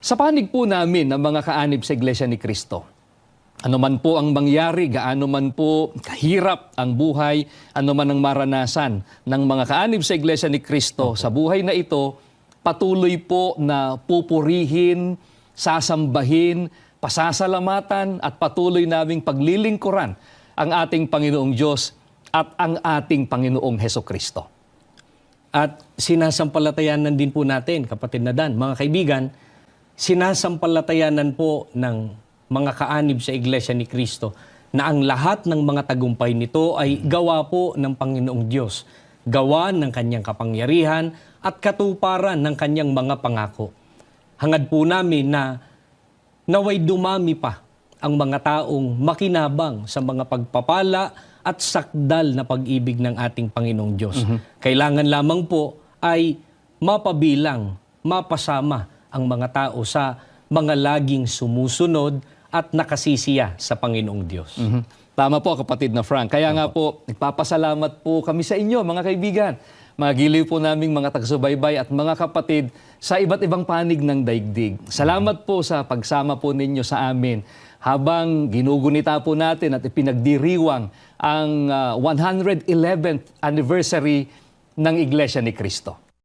Sa panig po namin ng mga kaanib sa Iglesia ni Cristo, ano man po ang mangyari, gaano man po kahirap ang buhay, ano man ang maranasan ng mga kaanib sa Iglesia ni Cristo, sa buhay na ito, patuloy po na pupurihin, sasambahin, pasasalamatan at patuloy naming paglilingkuran ang ating Panginoong Diyos at ang ating Panginoong Hesukristo. At sinasampalatayanan din po natin, kapatid na Dan, mga kaibigan, sinasampalatayanan po ng mga kaanib sa Iglesia ni Cristo na ang lahat ng mga tagumpay nito ay gawa po ng Panginoong Diyos, gawa ng kanyang kapangyarihan at katuparan ng kanyang mga pangako. Hangad po namin na naway dumami pa ang mga taong makinabang sa mga pagpapala at sakdal na pag-ibig ng ating Panginoong Diyos. Kailangan lamang po ay mapabilang, mapasama ang mga tao sa mga laging sumusunod at nakasisiya sa Panginoong Diyos. Tama po, kapatid na Frank. Kaya nga po, nagpapasalamat po kami sa inyo, mga kaibigan. Mga giliw po naming mga taga-subaybay at mga kapatid sa iba't ibang panig ng daigdig. Salamat po sa pagsama po ninyo sa amin habang ginugunita po natin at ipinagdiriwang ang 111th anniversary ng Iglesia ni Cristo.